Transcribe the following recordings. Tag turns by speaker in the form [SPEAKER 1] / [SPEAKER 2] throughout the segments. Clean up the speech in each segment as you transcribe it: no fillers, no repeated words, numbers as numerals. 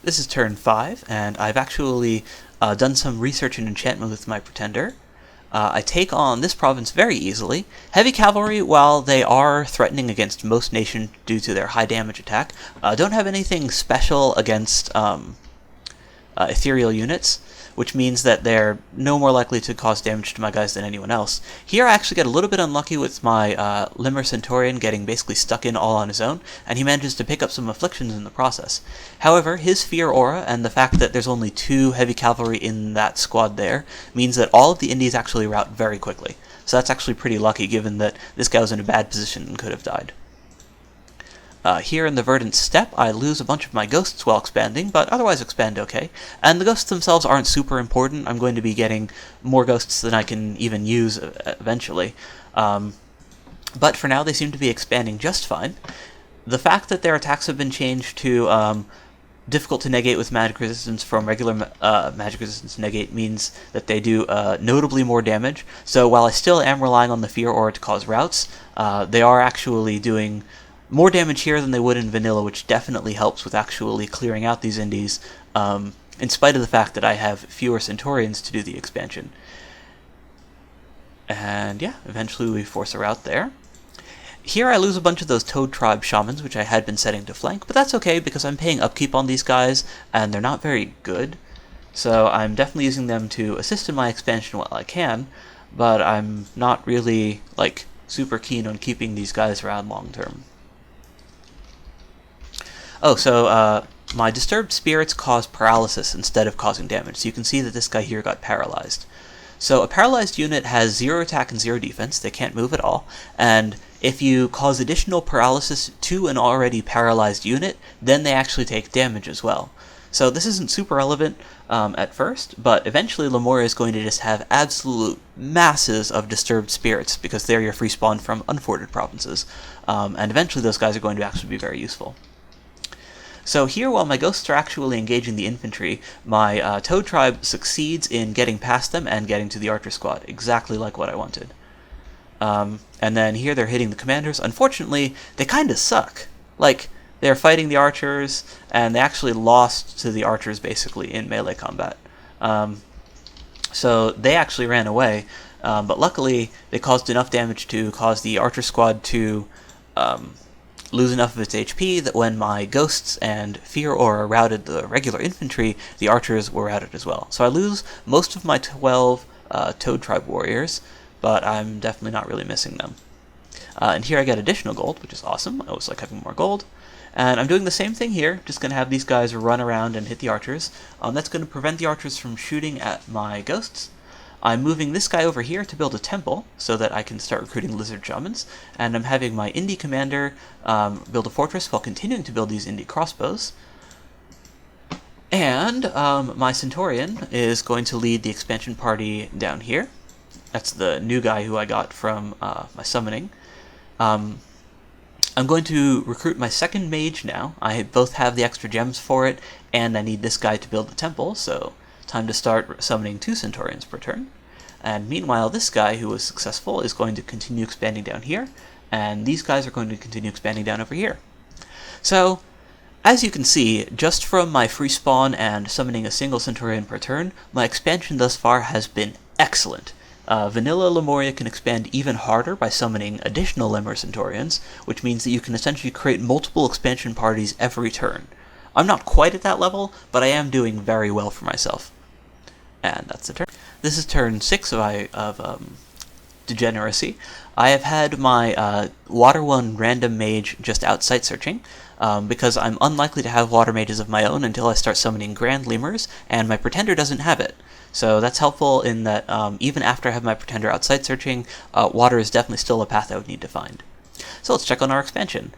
[SPEAKER 1] This is turn 5, and I've actually done some research and enchantment with my Pretender. I take on this province very easily. Heavy Cavalry, while they are threatening against most nations due to their high damage attack, don't have anything special against ethereal units, which means that they're no more likely to cause damage to my guys than anyone else. Here I actually get a little bit unlucky with my Lemur Centaurian getting basically stuck in all on his own, and he manages to pick up some afflictions in the process. However, his Fear Aura and the fact that there's only 2 heavy cavalry in that squad there means that all of the Indies actually rout very quickly. So that's actually pretty lucky given that this guy was in a bad position and could have died. Here in the Verdant Steppe, I lose a bunch of my ghosts while expanding, but otherwise expand okay. And the ghosts themselves aren't super important. I'm going to be getting more ghosts than I can even use eventually. But for now, they seem to be expanding just fine. The fact that their attacks have been changed to difficult to negate with magic resistance from regular magic resistance negate means that they do notably more damage. So while I still am relying on the Fear Aura to cause routes, they are actually doing more damage here than they would in vanilla, which definitely helps with actually clearing out these Indies, in spite of the fact that I have fewer Centaurians to do the expansion. And yeah, eventually we force a rout there. Here I lose a bunch of those Toad Tribe Shamans, which I had been setting to flank, but that's okay because I'm paying upkeep on these guys, and they're not very good. So I'm definitely using them to assist in my expansion while I can, but I'm not really, like, super keen on keeping these guys around long term. Oh, so my Disturbed Spirits cause paralysis instead of causing damage, so you can see that this guy here got paralyzed. So a paralyzed unit has 0 attack and 0 defense, they can't move at all, and if you cause additional paralysis to an already paralyzed unit, then they actually take damage as well. So this isn't super relevant at first, but eventually Lemuria is going to just have absolute masses of Disturbed Spirits, because they're your free spawn from unforted provinces, and eventually those guys are going to actually be very useful. So here, while my ghosts are actually engaging the infantry, my Toad Tribe succeeds in getting past them and getting to the Archer Squad, exactly like what I wanted. And then here they're hitting the commanders. Unfortunately, they kind of suck. Like, they're fighting the archers, and they actually lost to the archers, basically, in melee combat. So they actually ran away, but luckily they caused enough damage to cause the Archer Squad to lose enough of its HP that when my ghosts and Fear Aura routed the regular infantry, the archers were routed as well. So I lose most of my 12 Toad Tribe warriors, but I'm definitely not really missing them. And here I get additional gold, which is awesome. I always like having more gold. And I'm doing the same thing here, just going to have these guys run around and hit the archers. That's going to prevent the archers from shooting at my ghosts. I'm moving this guy over here to build a temple so that I can start recruiting lizard shamans, and I'm having my Indie commander build a fortress while continuing to build these Indie crossbows. And my Centaurian is going to lead the expansion party down here. That's the new guy who I got from my summoning. I'm going to recruit my second mage now. I both have the extra gems for it, and I need this guy to build the temple, so time to start summoning 2 Centaurians per turn. And meanwhile, this guy who was successful is going to continue expanding down here, and these guys are going to continue expanding down over here. So, as you can see, just from my free spawn and summoning a single Centaurian per turn, my expansion thus far has been excellent. Vanilla Lemuria can expand even harder by summoning additional Lemur Centaurians, which means that you can essentially create multiple expansion parties every turn. I'm not quite at that level, but I am doing very well for myself. And that's the turn. This is turn 6 of Degeneracy. I have had my Water 1 random mage just out sight searching, because I'm unlikely to have water mages of my own until I start summoning Grand Lemurs, and my Pretender doesn't have it. So that's helpful in that even after I have my Pretender out sight searching, water is definitely still a path I would need to find. So let's check on our expansion.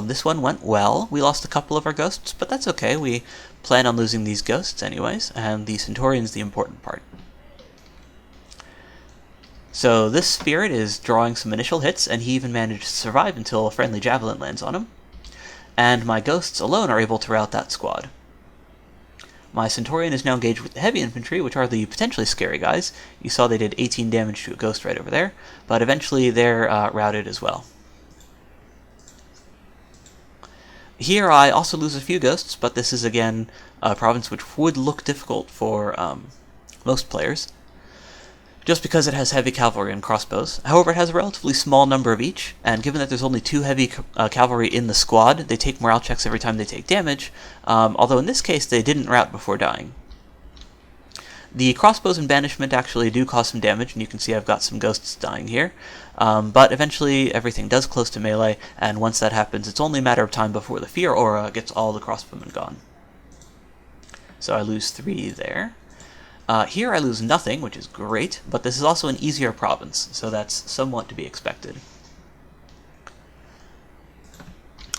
[SPEAKER 1] This one went well. We lost a couple of our ghosts, but that's okay. We plan on losing these ghosts anyways, and the Centaurian's the important part. So this spirit is drawing some initial hits, and he even managed to survive until a friendly javelin lands on him. And my ghosts alone are able to rout that squad. My Centaurian is now engaged with the heavy infantry, which are the potentially scary guys. You saw they did 18 damage to a ghost right over there, but eventually they're routed as well. Here I also lose a few ghosts, but this is again a province which would look difficult for most players, just because it has heavy cavalry and crossbows. However, it has a relatively small number of each, and given that there's only 2 heavy cavalry in the squad, they take morale checks every time they take damage, although in this case they didn't rout before dying. The crossbows and banishment actually do cause some damage, and you can see I've got some ghosts dying here, but eventually everything does close to melee, and once that happens it's only a matter of time before the fear aura gets all the crossbowmen gone. So I lose 3 there. Here I lose nothing, which is great, but this is also an easier province, so that's somewhat to be expected.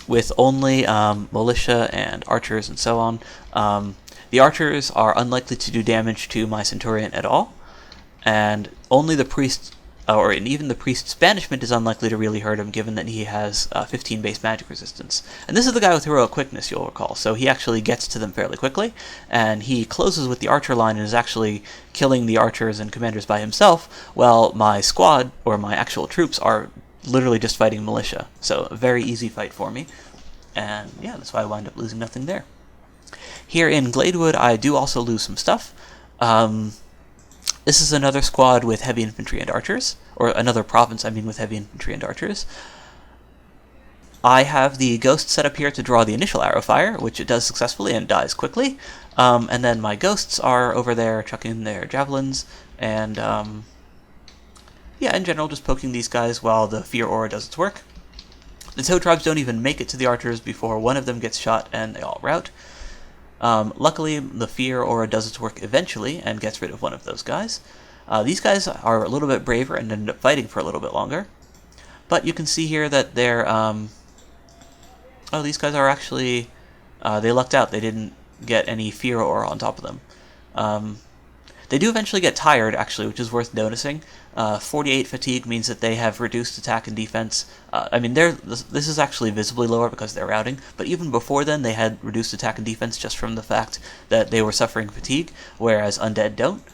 [SPEAKER 1] With only militia and archers and so on, the archers are unlikely to do damage to my centurion at all, and only the priest, or even the priest's banishment is unlikely to really hurt him, given that he has 15 base magic resistance. And this is the guy with heroic quickness, you'll recall, so he actually gets to them fairly quickly, and he closes with the archer line and is actually killing the archers and commanders by himself, while my squad, or my actual troops, are literally just fighting militia. So a very easy fight for me, and yeah, that's why I wind up losing nothing there. Here in Gladewood, I do also lose some stuff. This is another squad with heavy infantry and archers, or another province, I mean, with heavy infantry and archers. I have the ghost set up here to draw the initial arrow fire, which it does successfully and dies quickly, and then my ghosts are over there chucking their javelins, and yeah, in general, just poking these guys while the fear aura does its work. The Toad tribes don't even make it to the archers before one of them gets shot and they all rout. Luckily, the fear aura does its work eventually and gets rid of one of those guys. These guys are a little bit braver and end up fighting for a little bit longer. But you can see here that they're... oh, these guys are actually... they lucked out. They didn't get any fear aura on top of them. They do eventually get tired, actually, which is worth noticing. 48 fatigue means that they have reduced attack and defense. I mean, this is actually visibly lower because they're routing, but even before then they had reduced attack and defense just from the fact that they were suffering fatigue, whereas undead don't.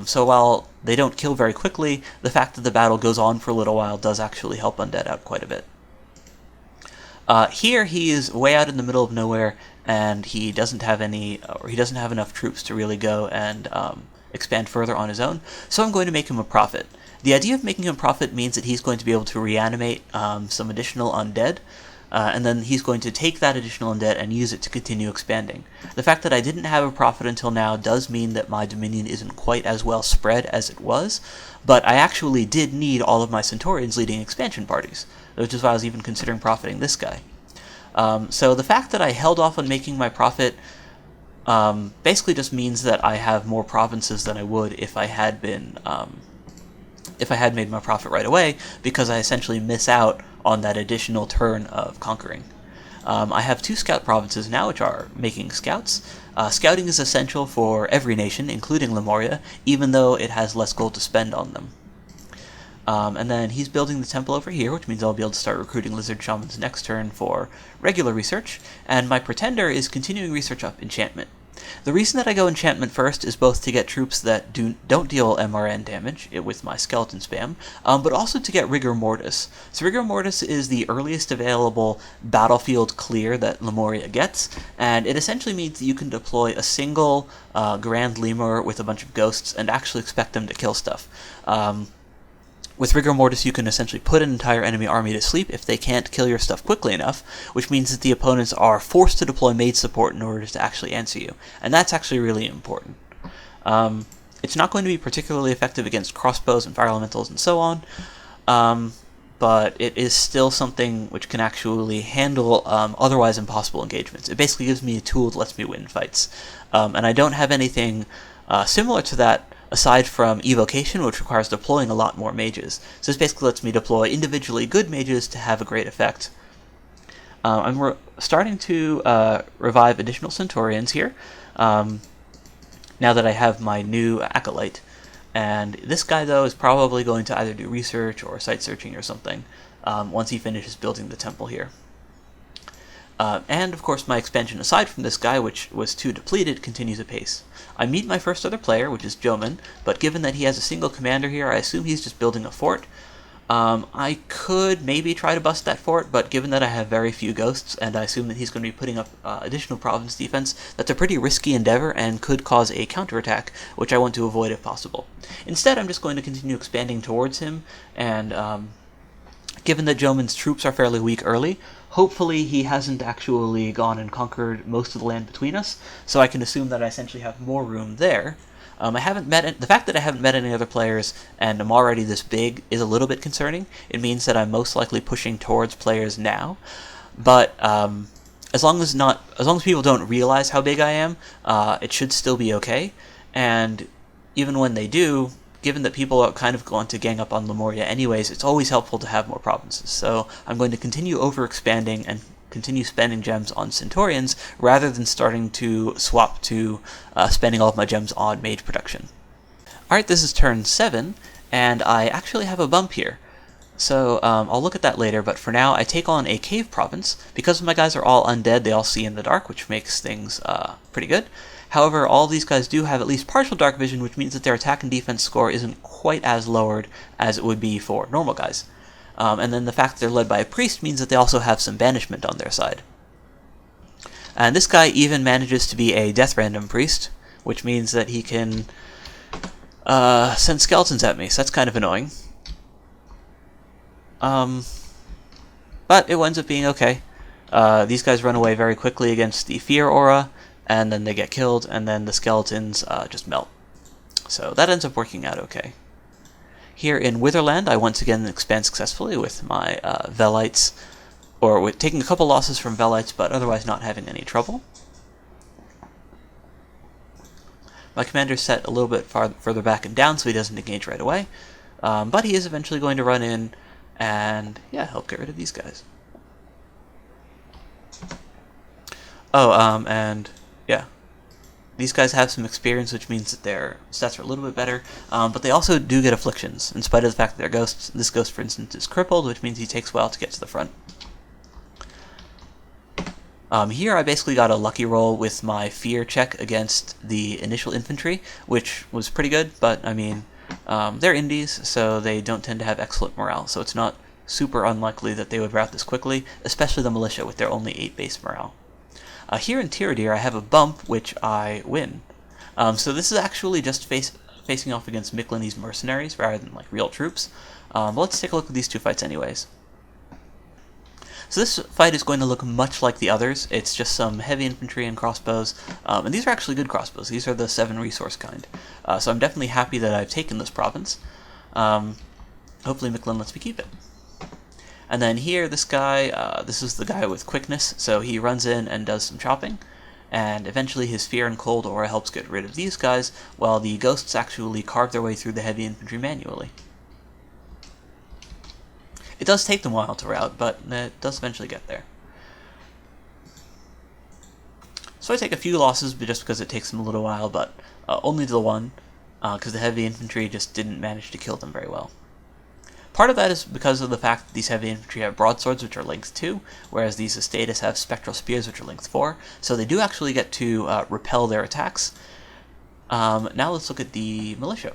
[SPEAKER 1] So while they don't kill very quickly, the fact that the battle goes on for a little while does actually help undead out quite a bit. Here he is way out in the middle of nowhere, and he doesn't have any, or he doesn't have enough troops to really go and expand further on his own, so I'm going to make him a prophet. The idea of making him a prophet means that he's going to be able to reanimate some additional undead, and then he's going to take that additional undead and use it to continue expanding. The fact that I didn't have a prophet until now does mean that my dominion isn't quite as well spread as it was, but I actually did need all of my centurions leading expansion parties, which is why I was even considering profiting this guy. So the fact that I held off on making my prophet basically just means that I have more provinces than I would if I had been, if I had made my prophet right away, because I essentially miss out on that additional turn of conquering. I have 2 scout provinces now, which are making scouts. Scouting is essential for every nation, including Lemuria, even though it has less gold to spend on them. And then he's building the temple over here, which means I'll be able to start recruiting lizard shamans next turn for regular research, and my pretender is continuing research up enchantment. The reason that I go enchantment first is both to get troops that don't deal MRN damage with my skeleton spam, but also to get Rigor Mortis. So Rigor Mortis is the earliest available battlefield clear that Lemuria gets, and it essentially means that you can deploy a single Grand Lemur with a bunch of ghosts and actually expect them to kill stuff. With Rigor Mortis, you can essentially put an entire enemy army to sleep if they can't kill your stuff quickly enough, which means that the opponents are forced to deploy mage support in order to actually answer you, and that's actually really important. It's not going to be particularly effective against crossbows and fire elementals and so on, but it is still something which can actually handle otherwise impossible engagements. It basically gives me a tool that lets me win fights, and I don't have anything similar to that aside from evocation, which requires deploying a lot more mages. So this basically lets me deploy individually good mages to have a great effect. I'm starting to revive additional centurions here, now that I have my new acolyte. And this guy, though, is probably going to either do research or site searching or something once he finishes building the temple here. And, of course, my expansion aside from this guy, which was too depleted, continues apace. I meet my first other player, which is Joman, but given that he has a single commander here, I assume he's just building a fort. I could maybe try to bust that fort, but given that I have very few ghosts, and I assume that he's going to be putting up additional province defense, that's a pretty risky endeavor and could cause a counterattack, which I want to avoid if possible. Instead, I'm just going to continue expanding towards him, and given that Joman's troops are fairly weak early, hopefully he hasn't actually gone and conquered most of the land between us, so I can assume that I essentially have more room there. The fact that I haven't met any other players and I'm already this big is a little bit concerning. It means that I'm most likely pushing towards players now, but as long as people don't realize how big I am, it should still be okay. And even when they do, given that people are kind of going to gang up on Lemuria anyways, it's always helpful to have more provinces. So I'm going to continue overexpanding and continue spending gems on Centaurians rather than starting to swap to spending all of my gems on mage production. Alright, this is turn 7, and I actually have a bump here. So I'll look at that later, but for now I take on a cave province. Because my guys are all undead, they all see in the dark, which makes things pretty good. However, all these guys do have at least partial dark vision, which means that their attack and defense score isn't quite as lowered as it would be for normal guys. And then the fact that they're led by a priest means that they also have some banishment on their side. And this guy even manages to be a death random priest, which means that he can send skeletons at me, so that's kind of annoying. But it ends up being okay. These guys run away very quickly against the fear aura, and then they get killed, and then the skeletons just melt. So that ends up working out okay. Here in Witherland, I once again expand successfully with my Velites, or with taking a couple losses from Velites, but otherwise not having any trouble. My commander's set a little bit further back and down, so he doesn't engage right away. But he is eventually going to run in and, yeah, help get rid of these guys. Oh, and, yeah. These guys have some experience, which means that their stats are a little bit better, but they also do get afflictions, in spite of the fact that they're ghosts. This ghost, for instance, is crippled, which means he takes a while to get to the front. Here I basically got a lucky roll with my fear check against the initial infantry, which was pretty good, but, I mean, they're indies, so they don't tend to have excellent morale, so it's not super unlikely that they would rout this quickly, especially the militia with their only 8 base morale. Here in Tiradir, I have a bump, which I win. So this is actually just facing off against Miklani's mercenaries rather than like real troops. But let's take a look at these two fights anyways. So this fight is going to look much like the others. It's just some heavy infantry and crossbows, and these are actually good crossbows. These are the 7 resource kind. So I'm definitely happy that I've taken this province. Hopefully Miklan lets me keep it. And then here, this guy, this is the guy with quickness, so he runs in and does some chopping, and eventually his fear and cold aura helps get rid of these guys, while the ghosts actually carve their way through the heavy infantry manually. It does take them a while to rout, but it does eventually get there. So I take a few losses just because it takes them a little while, but only the one, because the heavy infantry just didn't manage to kill them very well. Part of that is because of the fact that these heavy infantry have broadswords, which are length 2, whereas these Estatus have spectral spears, which are length 4, so they do actually get to repel their attacks. Now let's look at the militia.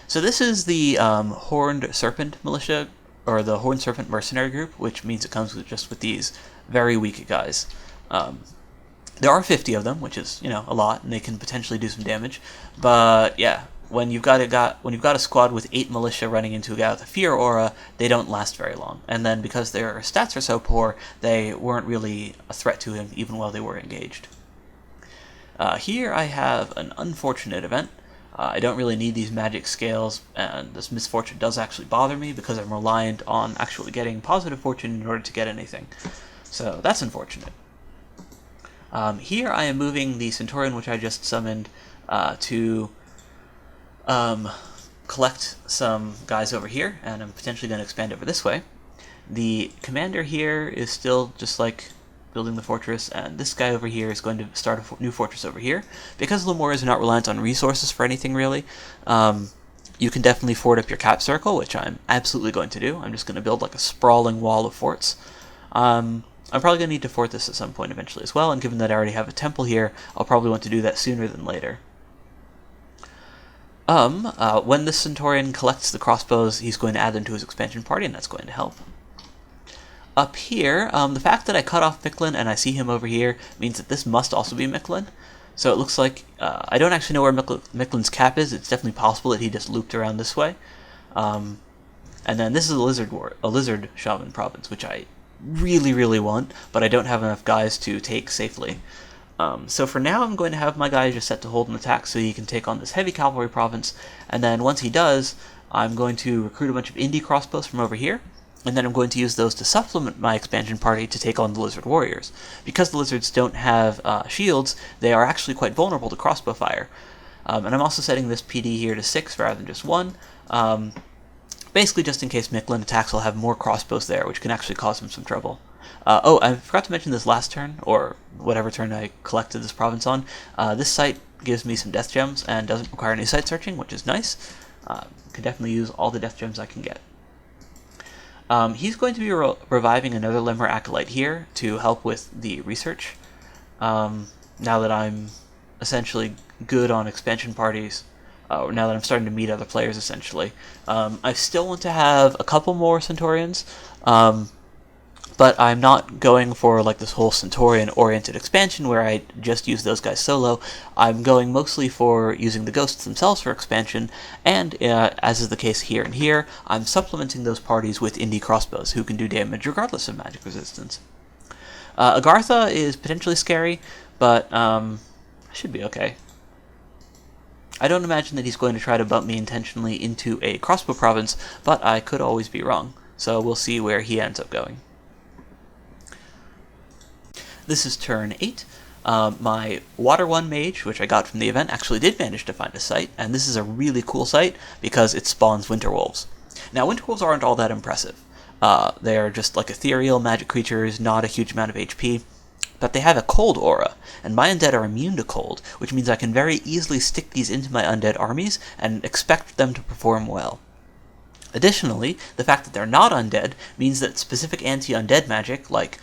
[SPEAKER 1] So this is the Horned Serpent militia, or the Horned Serpent mercenary group, which means it comes with these very weak guys. There are 50 of them, which is, a lot, and they can potentially do some damage, but yeah. When you've got a squad with 8 militia running into a guy with a fear aura, they don't last very long. And then because their stats are so poor, they weren't really a threat to him even while they were engaged. Here I have an unfortunate event. I don't really need these magic scales, and this misfortune does actually bother me because I'm reliant on actually getting positive fortune in order to get anything. So that's unfortunate. Here I am moving the Centaurian, which I just summoned, to collect some guys over here, and I'm potentially going to expand over this way. The commander here is still just like building the fortress, and this guy over here is going to start a new fortress over here. Because Lemuria is not reliant on resources for anything really, you can definitely fort up your cap circle, which I'm absolutely going to do. I'm just going to build like a sprawling wall of forts. I'm probably going to need to fort this at some point eventually as well, and given that I already have a temple here, I'll probably want to do that sooner than later. When the Centaurian collects the crossbows, he's going to add them to his expansion party, and that's going to help. Up here, the fact that I cut off Micklin and I see him over here means that this must also be Micklin. So it looks like, I don't actually know where Micklin's cap is. It's definitely possible that he just looped around this way. And then this is a lizard shaman province, which I really, really want, but I don't have enough guys to take safely. So for now, I'm going to have my guy just set to hold an attack so he can take on this heavy cavalry province, and then once he does, I'm going to recruit a bunch of indie crossbows from over here, and then I'm going to use those to supplement my expansion party to take on the lizard warriors. Because the lizards don't have shields, they are actually quite vulnerable to crossbow fire. And I'm also setting this PD here to 6 rather than just 1. Basically just in case Micklin attacks, I'll have more crossbows there, which can actually cause him some trouble. Oh, I forgot to mention this last turn, or whatever turn I collected this province on. This site gives me some death gems and doesn't require any site searching, which is nice. Can definitely use all the death gems I can get. He's going to be reviving another Lemur Acolyte here to help with the research. Now that I'm essentially good on expansion parties, now that I'm starting to meet other players, essentially. I still want to have a couple more Centaurians, but I'm not going for like this whole Centaurian-oriented expansion where I just use those guys solo. I'm going mostly for using the ghosts themselves for expansion, and as is the case here and here, I'm supplementing those parties with indie crossbows who can do damage regardless of magic resistance. Agartha is potentially scary, but should be okay. I don't imagine that he's going to try to bump me intentionally into a crossbow province, but I could always be wrong, so we'll see where he ends up going. This is turn 8. My Water 1 mage, which I got from the event, actually did manage to find a site, and this is a really cool site because it spawns winter wolves. Now, winter wolves aren't all that impressive. They are just like ethereal magic creatures, not a huge amount of HP, but they have a cold aura, and my undead are immune to cold, which means I can very easily stick these into my undead armies and expect them to perform well. Additionally, the fact that they're not undead means that specific anti-undead magic, like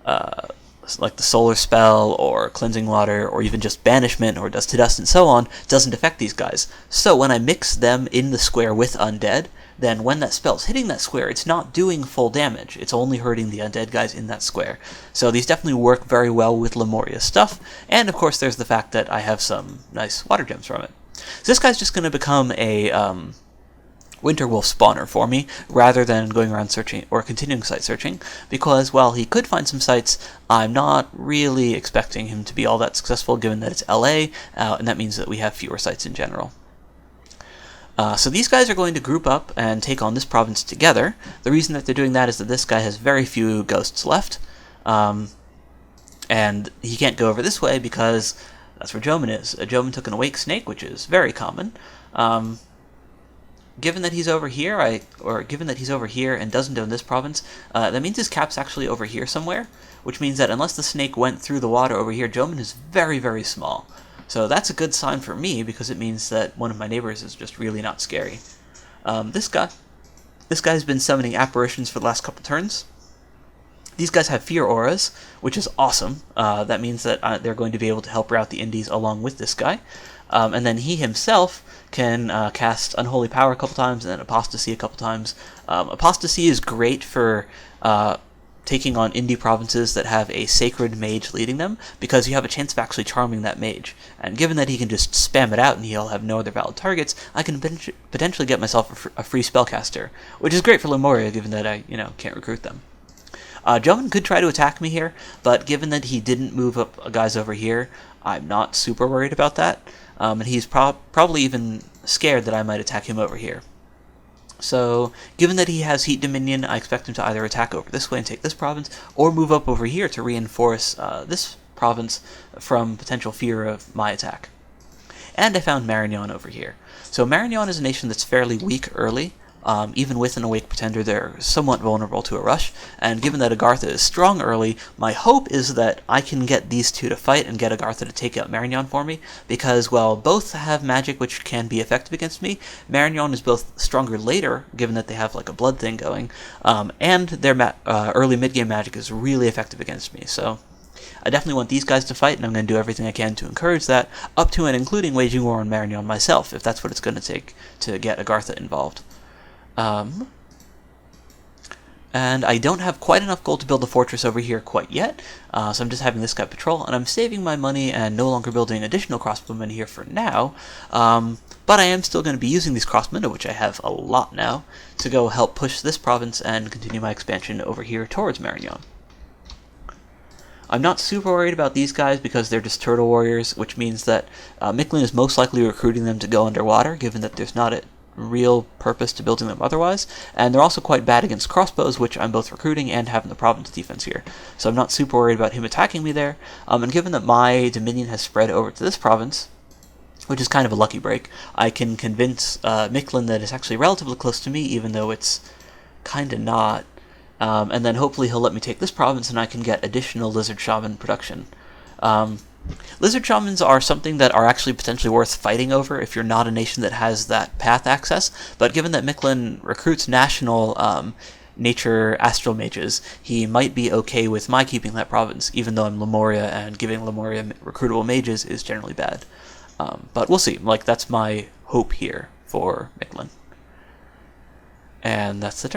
[SPEAKER 1] the solar spell, or cleansing water, or even just banishment, or dust to dust, and so on, doesn't affect these guys. So when I mix them in the square with undead, then when that spell's hitting that square, it's not doing full damage. It's only hurting the undead guys in that square. So these definitely work very well with Lemuria stuff, and of course there's the fact that I have some nice water gems from it. So this guy's just going to become a winter wolf spawner for me, rather than going around searching or continuing site searching, because while he could find some sites, I'm not really expecting him to be all that successful given that it's LA, and that means that we have fewer sites in general. So these guys are going to group up and take on this province together. The reason that they're doing that is that this guy has very few ghosts left, and he can't go over this way because that's where Joman is. Joman took an awake snake, which is very common. Given that he's over here, and doesn't own this province, that means his cap's actually over here somewhere, which means that unless the snake went through the water over here, Joman is very, very small. So that's a good sign for me, because it means that one of my neighbors is just really not scary. This guy's been summoning apparitions for the last couple turns. These guys have fear auras, which is awesome. That means that they're going to be able to help route the indies along with this guy. And then he himself can cast Unholy Power a couple times, and then Apostasy a couple times. Apostasy is great for taking on indie provinces that have a sacred mage leading them, because you have a chance of actually charming that mage. And given that he can just spam it out and he'll have no other valid targets, I can potentially get myself a free spellcaster, which is great for Lemuria, given that I, can't recruit them. Joman could try to attack me here, but given that he didn't move up guys over here, I'm not super worried about that. And he's probably even scared that I might attack him over here. So, given that he has Heat Dominion, I expect him to either attack over this way and take this province, or move up over here to reinforce this province from potential fear of my attack. And I found Marignon over here. So Marignon is a nation that's fairly weak early. Even with an Awake Pretender, they're somewhat vulnerable to a rush, and given that Agartha is strong early, my hope is that I can get these two to fight and get Agartha to take out Marignon for me, because while both have magic which can be effective against me, Marignon is both stronger later, given that they have like a blood thing going, and their early mid-game magic is really effective against me, so I definitely want these guys to fight, and I'm going to do everything I can to encourage that, up to and including waging war on Marignon myself, if that's what it's going to take to get Agartha involved. And I don't have quite enough gold to build a fortress over here quite yet, so I'm just having this guy patrol, and I'm saving my money and no longer building additional crossbowmen here for now, but I am still going to be using these crossbowmen, which I have a lot now, to go help push this province and continue my expansion over here towards Marignon. I'm not super worried about these guys because they're just turtle warriors, which means that Micklin is most likely recruiting them to go underwater, given that there's not a real purpose to building them otherwise, and they're also quite bad against crossbows, which I'm both recruiting and having the province defense here. So I'm not super worried about him attacking me there, and given that my dominion has spread over to this province, which is kind of a lucky break, I can convince Micklin that it's actually relatively close to me, even though it's kind of not, and then hopefully he'll let me take this province and I can get additional lizard shaman production. Lizard shamans are something that are actually potentially worth fighting over if you're not a nation that has that path access, but given that Micklin recruits national nature astral mages, he might be okay with my keeping that province, even though I'm Lemuria, and giving Lemuria recruitable mages is generally bad. But we'll see. Like, that's my hope here for Micklin. And that's the turn.